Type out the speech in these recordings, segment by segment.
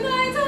Lights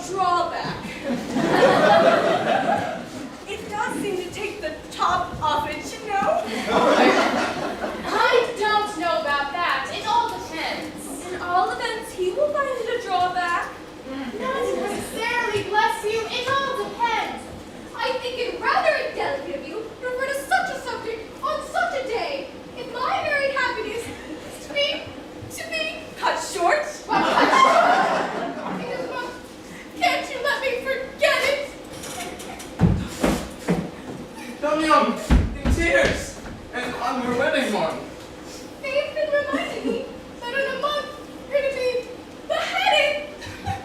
drawback. It does seem to take the top off it, you know? I don't know about that. It all depends. In all events, he will find it a drawback. Not necessarily, bless you. It all depends. I think it rather indelicate of you to refer to such a subject on such a day. If my married happiness is to be Cut short? Can't you let me forget it? Young, in tears, and on your wedding morn. They've been reminding me that in a month you're to be beheaded.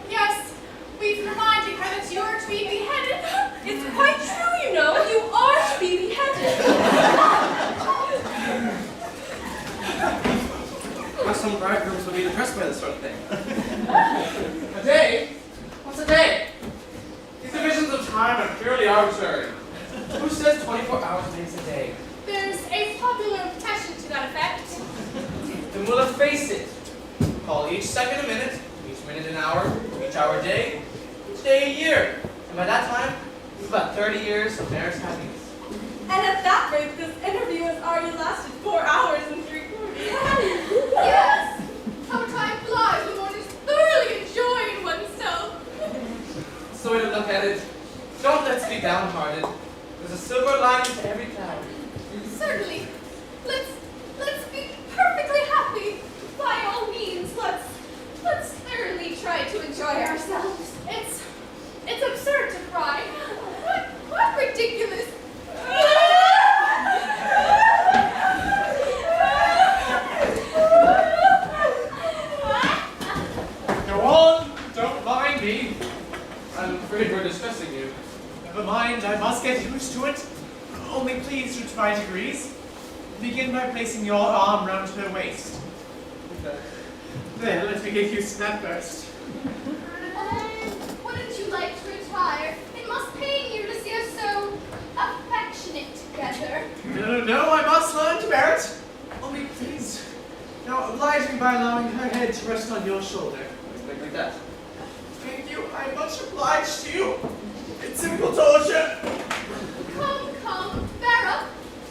Yes, we've been reminding her that you're to be beheaded. It's quite true, you know. You are to be beheaded. Some bridegrooms will be depressed by this sort of thing. A day? What's a day? These divisions of time are purely arbitrary. Who says 24 hours makes a day? There's a popular petition to that effect. Then we'll efface it. Call each second a minute, each minute an hour, each hour a day, each day a year. And by that time, it's about 30 years of marriage happiness. And at that rate, this interview has already lasted 4 hours and 3/4. Yes! How time flies when one is thoroughly enjoying oneself. That's the way to look at it. Don't let's be downhearted. There's a silver lining to every cloud. Certainly. Let's be perfectly happy. By all means, let's thoroughly try to enjoy ourselves. It's absurd to cry. What ridiculous. Go on, don't mind me. I'm afraid we're distressing you. Never mind, I must get used to it. Only please to try degrees. Begin by placing your arm round her waist. There, let me get used to that first. Wouldn't you like to retire? It must pain you to see us so affectionate together. No, I must learn to bear it. Only please, now oblige me by allowing her head to rest on your shoulder. Like that. Thank you, I'm much obliged to you. It's simple torture. Come, bear up.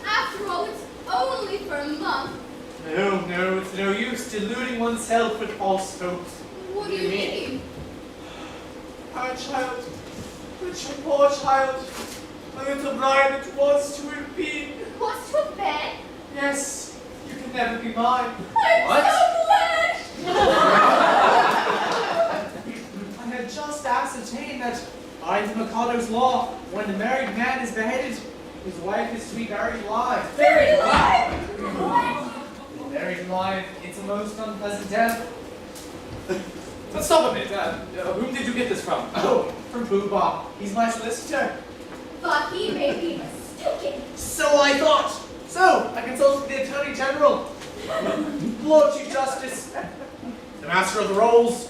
After all, it's only for a month. No, it's no use deluding oneself with false hopes. What do you mean? Our child, such a poor child, a little bride that was to have been. Was to bed? Yes, you can never be mine. I'm What? so glad! I had just ascertained that by the Mikado's law, when the married man is beheaded, his wife is to be buried alive. Very alive! What? Buried alive, it's a most unpleasant death. But stop a bit. Whom did you get this from? Oh, from Boo-Bah. He's my solicitor. But he may be mistaken. So I thought. So I consulted the Attorney General, Lord Chief Justice, the Master of the Rolls,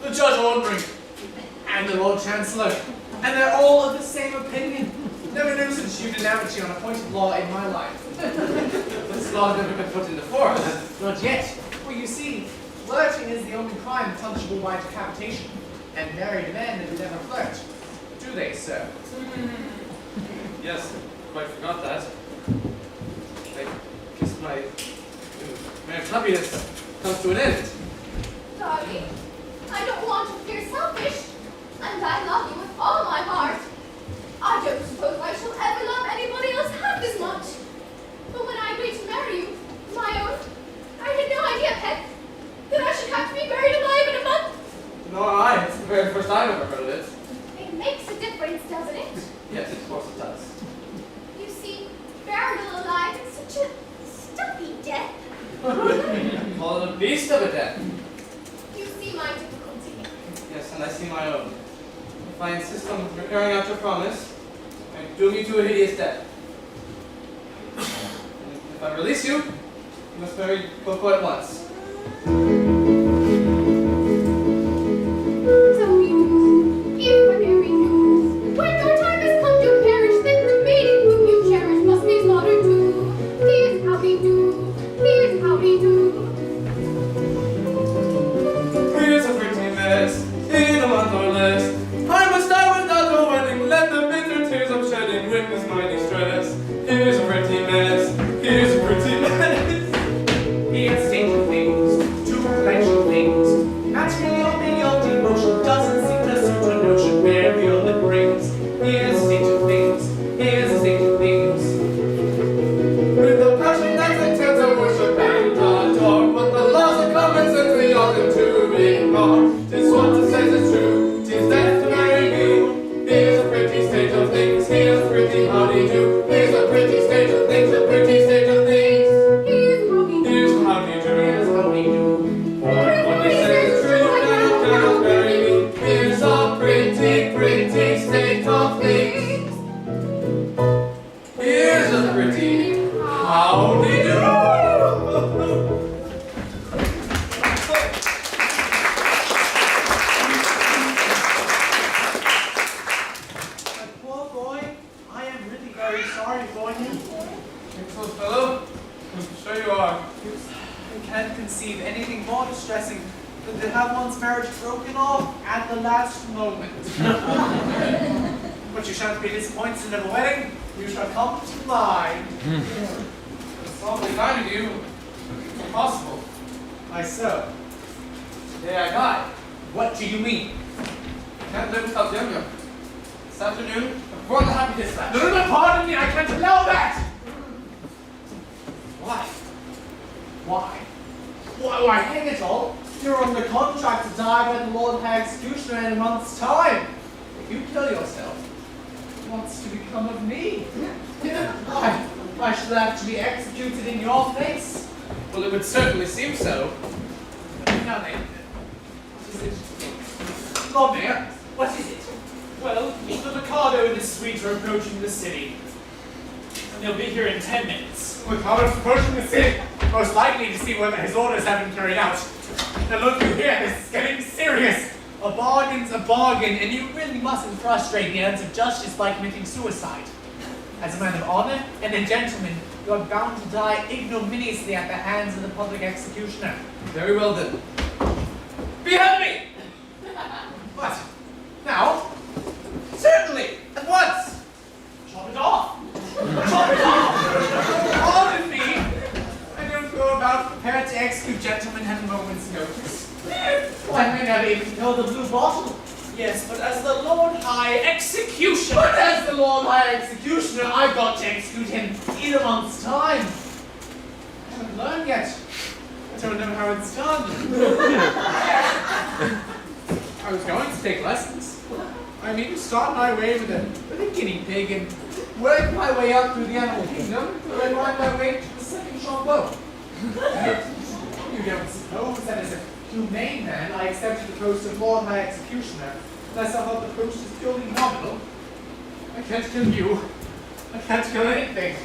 the Judge Ordinary, and the Lord Chancellor. And they're all of the same opinion. Never knew such unanimity on a point of law in my life. This law has never been put into force. Not yet. Well, you see, flirting is the only crime punishable by decapitation. And married men never flirt. Do they, sir? Yes, quite forgot that. I guess my marriage happiness comes to an end. Darling, I don't want to appear selfish, and I love you with all my heart. I don't suppose I shall ever love anybody else half as much. But when I agreed to marry you, my own, I had no idea, Pet, that I should have to be buried alive in a month. Nor I. It's the very first I've ever heard of it. It makes a difference, doesn't it? Yes, of course it does. You see, buried alive is such a stuffy death. Call it a beast of a death. You see my difficulty. Yes, and I see my own. If I insist on carrying out your promise, I doom you to a hideous death. And if I release you, you must marry Coco at once. So you, if I marry you, when your time has come to perish, then the maiden whom you cherish must be slaughtered too. Here's how we do, here's how we do. Here's a pretty mess, in a month or less. conceive anything more distressing than to have one's marriage broken off at the last moment. But you shan't be disappointed in a wedding. You shall come to mine. It's awfully kind of you. It's impossible. Why so? Today I die. What do you mean? I can't live without Yum. This afternoon, I'm going to have a dispatch. No, pardon me, I can't allow that! Why? Why, hang it all. You're under contract to die by the Lord High Executioner in a month's time. If you kill yourself, what's to become of me? I shall have to be executed in your place. Well, it would certainly seem so. Now then, what is it? Lord Mayor, what is it? Well, the Mikado and his suite are approaching the city. And they'll be here in 10 minutes. Mikado's approaching the city, most likely to see whether his orders have been carried out. Now look, you hear, this is getting serious. A bargain's a bargain, and you really mustn't frustrate the ends of justice by committing suicide. As a man of honor and a gentleman, you are bound to die ignominiously at the hands of the public executioner. Very well then. Behead me! What? Now? Certainly! At once! Chop it off! Chop it off! Pardon me! I don't go about prepared to execute gentlemen at a moment's notice. I may not even know the blue bottle. Yes, but as the Lord High Executioner. But as the Lord High Executioner, I've got to execute him in a month's time. I haven't learned yet. I don't know how it's done. I was going to take lessons. I mean, to start my way with a guinea pig and work my way up through the animal kingdom till I find my way to the second trombone. You don't suppose that as a humane man I accepted the post of Lord High Executioner unless I thought the post is purely nominal? I can't kill you. I can't kill anything.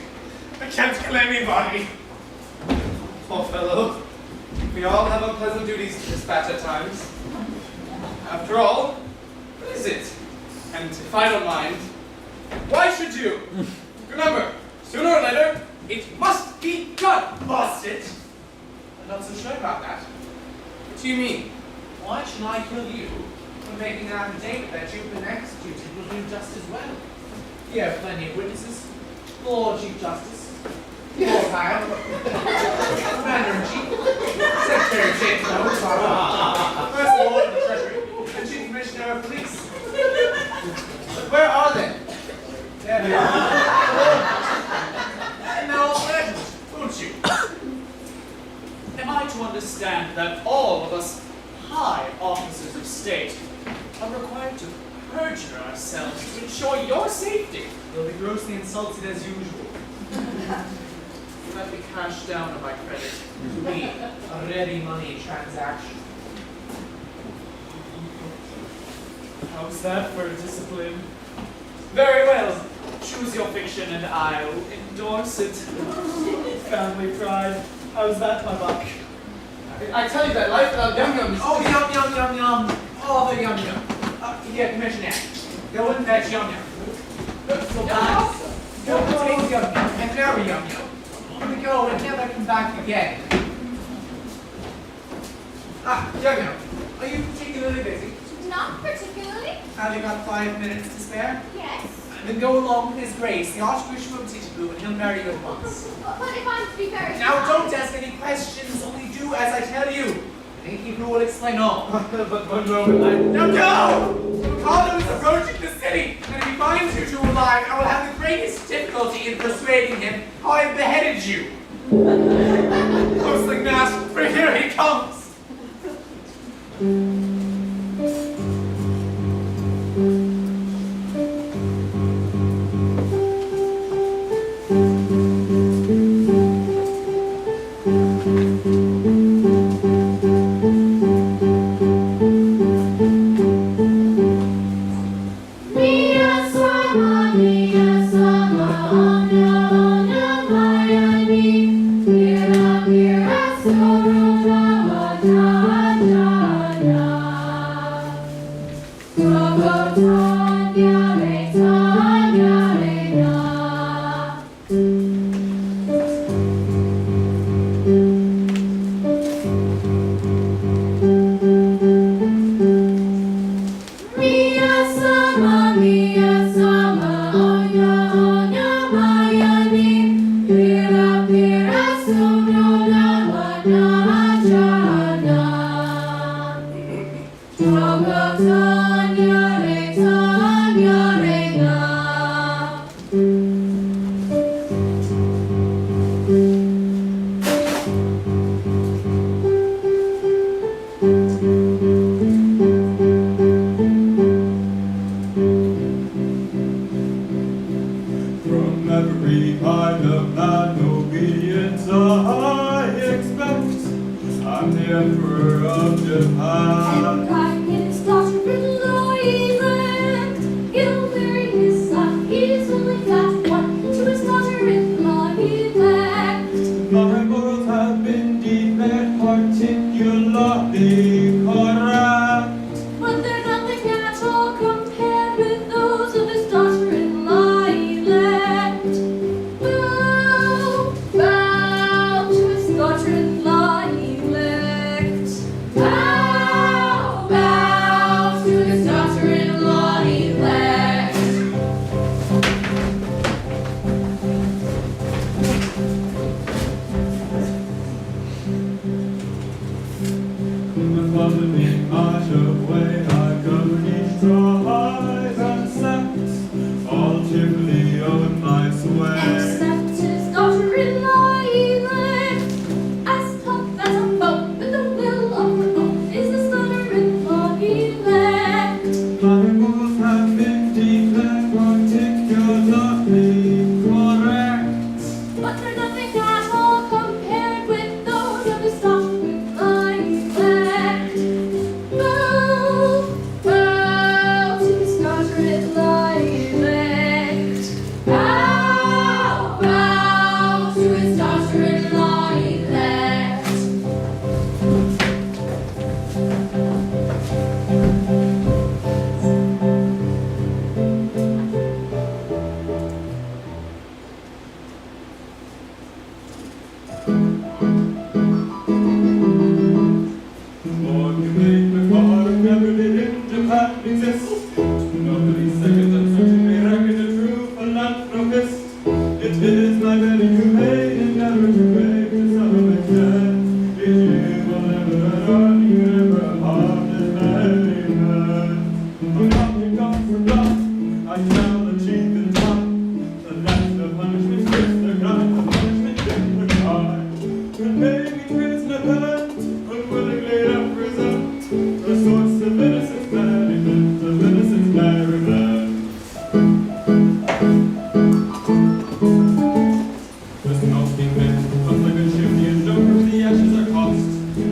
I can't kill anybody. Poor fellow. We all have unpleasant duties to dispatch at times. After all, what is it? And if I don't mind, why should you? Remember, sooner or later, it must be done. Must it? I'm not so sure about that. What do you mean? Why should I kill you when making an affidavit that you've been executed will do just as well? You have plenty of witnesses. Lord Chief Justice, Lord High, Commander-in-Chief, Secretary of State, First Lord of the Treasury, and Chief Commissioner of Police. But where are they? There they are. And they're all legend, won't you? Am I to understand that all of us high officers of state are required to perjure ourselves to ensure your safety? You'll be grossly insulted as usual. Will that be cashed down on my credit? To me, a ready money transaction. How's that for discipline? Very well. Choose your fiction and I'll endorse it. Family pride. How's that, my buck? I tell you that life without Yum is... Oh, yum. Oh, the yum. Here, Commissioner. Go and fetch yum. Go take yum and marry yum. To go and never come back again. Yum. Are you particularly busy? Not particularly. Have you got 5 minutes to spare? Yes. Then go along with His Grace, the Archbishop of Titipu, and he'll marry you at once. But if I'm to be married Now, don't ask any questions, only do as I tell you. Thank you who will explain all. But one moment, Now go! Mikado is approaching the city, and if he finds you two alive, I will have the greatest difficulty in persuading him how I beheaded you. Closely masked, for here he comes. emperor of Japan. And guiding his daughter in Loiland. He'll marry his son, he's only got one, to his daughter-in-law elect. My morals have been declared particularly correct. But they're nothing at all compared with those of his daughter-in-law elect. Bow, bow to his daughter-in-law elect. Bow, bow to his daughter-in-law elect. Following march away, I govern rise and set, all cheerfully on my sway. Except his daughter-in-law elect. As tough as a boat with a will of her own is his daughter-in-law elect. My rules have been declared particularly correct. But they're nothing at all compared with those of his daughter-in-law elect. Bow, bow to his daughter-in-law elect. Bow, bow to his daughter-in-law elect. Or you make Mikado never did in Japan exist. Nobody second and certainly reckon a true philanthropist. It is my very humane endeavor to break to some extent. If you will never earn, you never harm this merry man. I'm not your God for love, I shall achieve in time. The last of punishment is the crime, the punishment is the crime. When making prisoner pen, unwillingly represent the source of innocent merriment, of innocent merriment. The smoking men, once like a chimney, and over the ashes are tossed.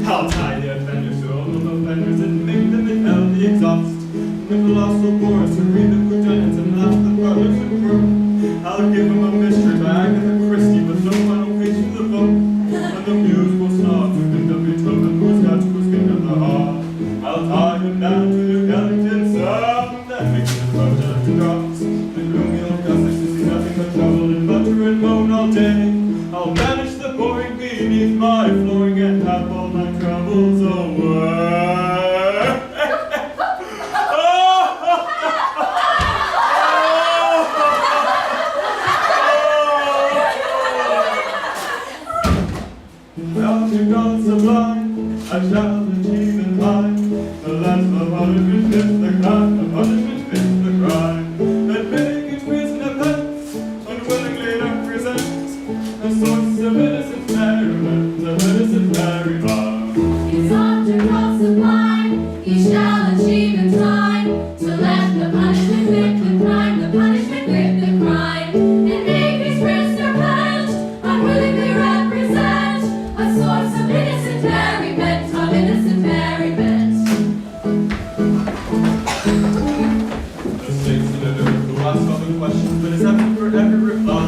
I'll tie the offenders to all the offenders and make them inhale the exhaust. The colossal boars who read the whodunits and laugh the brothers and crew. I'll give them a mystery bag and a Christie with no final page in the book. And the muse will snarl to pick up your toe and who's got who's king of the heart. I'll tie him down to the skeleton sum that makes his project drops. The gloomy old gossip to see nothing but trouble and butter and moan all day. I'll banish the boring beneath my flooring and have all my troubles away. Well, to God sublime, I shall achieve in time. The last of punishment is the crime, the punishment is the crime. That making prison pence, unwillingly represents a source of innocent merriment, of innocent merriment. It's under all sublime, he shall achieve in time, to let the punishment with the crime, the punishment with the crime, and make his prisoner pent, unwillingly represent a source of innocent merriment, of innocent merriment. The stakes of the who asks all the questions, but is happy for every reply.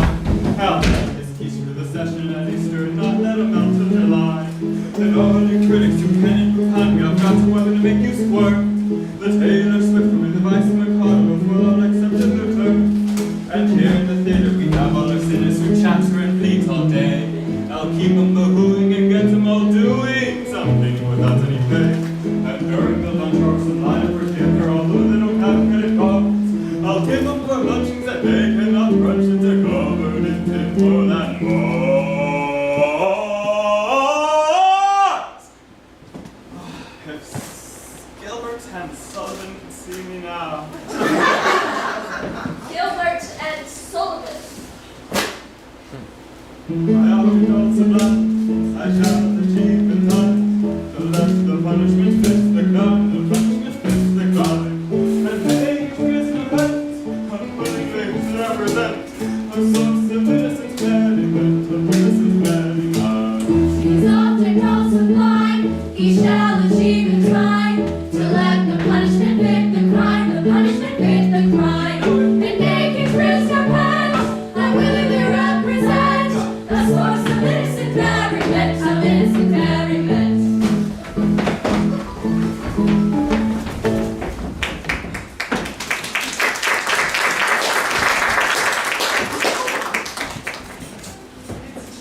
I'll let his keys through the session at Easter and not let him melt till July. And all you critics who can improve hand me, I've got a weapon to make you squirt. The Taylor Swift from the device of Mikado will all accept the third. And here in the theater we have all our sinners who chatter and plead all day. I'll keep them boohooing and get them all doing something without any pay. And during the lunch hours in line for dinner, although they don't have credit cards, I'll give them for luncheons that they cannot crunch and they're covered in tinfoil and more. If Gilbert and Sullivan could see me now. Gilbert and Sullivan. My object sublime, I shall achieve in time. The less the punishment fits the crime, the punishment fits the crime. And make prisoner pence, unwillingly to represent a source of innocent merriment, of innocent merriment. His object all sublime, he shall commit the crime and make it risk our pen. I willingly represent the source of innocent merriment, of innocent merriment.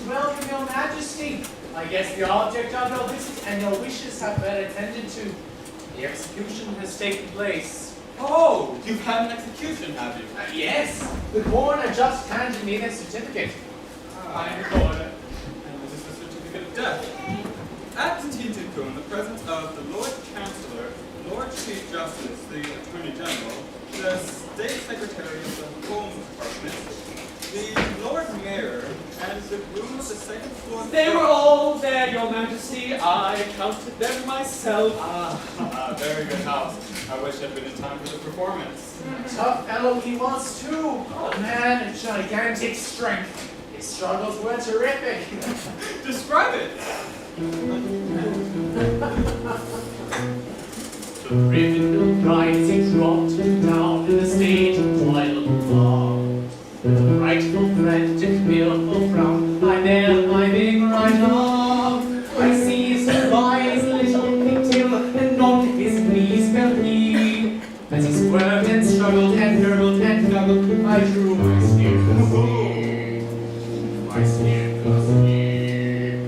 Welcome, Your Majesty. I guess the object of your visit and your wishes have been attended to. The execution has taken place. Oh, you've had an execution, have you? Yes, the coroner just handed me the certificate. I am the coroner. And this is the certificate of death. At Titico, in the presence of the Lord Chancellor, Lord Chief Justice, the Attorney General, the State Secretary of the Home Department, the Lord Mayor, and the groom of the second floor. They were all there, Your Majesty. I counted them myself. Very good house. I wish I'd been in time for the performance. Tough fellow he was too. A man of gigantic strength. His struggles were terrific. Describe it. The ribbon of rising dropped down to the stage of toil and love. With a rightful friend and fearful frown, I knelt my big right arm. I seized him by his little pigtail and knocked his knees fell he. As he squirmed and struggled and gurgled and guggled, I drew my spear sleeve. My spear sleeve.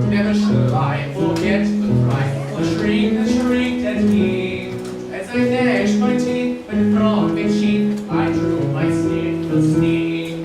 Never shall I forget the cry, the shriek that shrieked at me. As I gnashed my teeth and from its sheath, I drew my sniffle sleeve.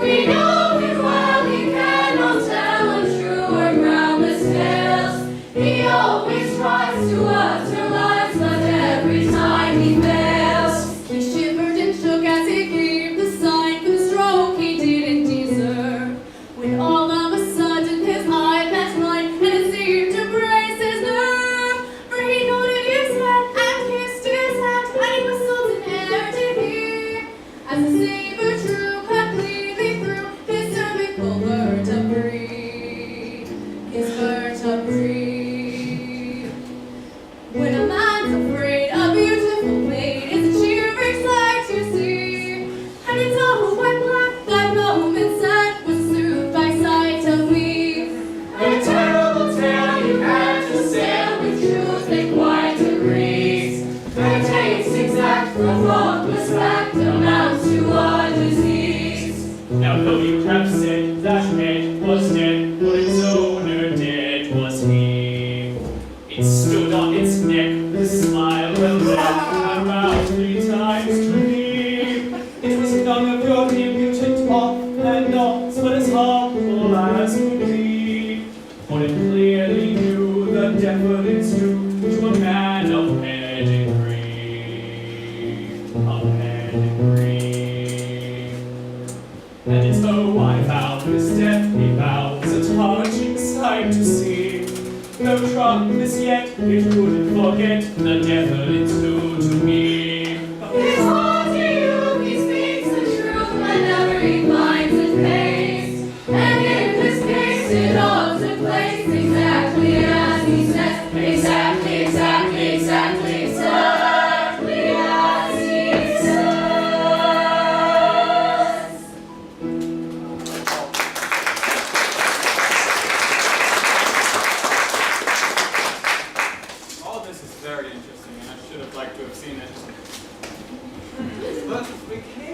We know him well, he cannot tell untrue or groundless tales. He always tries to utter lies, but every time he fails. He shivered and shook as he gave the sign for the stroke he didn't deserve. When all of a sudden his eye met mine, and it seemed to brace his nerve. For he nodded his head and kissed his hand, and he whistled an air to hear. As the saber drew completely through his cervical vertebrae, his vertebrae. When a man's afraid, a beautiful maid is a cheering sight to see. And it's all white black that moment said was soothed by sight of me. A terrible tale you had to sail with truth that quite agrees. Their taste exact from faultless fact amounts to a disease. Now though you have said that head was dead, but its owner dead was he. It stood on its neck with a smile well read, and round 3 times to me. It was none of your impudent talk, and not but as harmful as could be. For it clearly knew the deference due to a man of pedigree. Of pedigree. And it's though I found his deathly vows a touching sight to see. No trumpets yet, it couldn't forget the deference due to me. His haughty youth, he speaks the truth whenever he finds it pays. And in this case, it all took place exactly as he says. Exactly, exactly, exactly, exactly as he says. All this is very interesting, and I should have liked to have seen it. But we came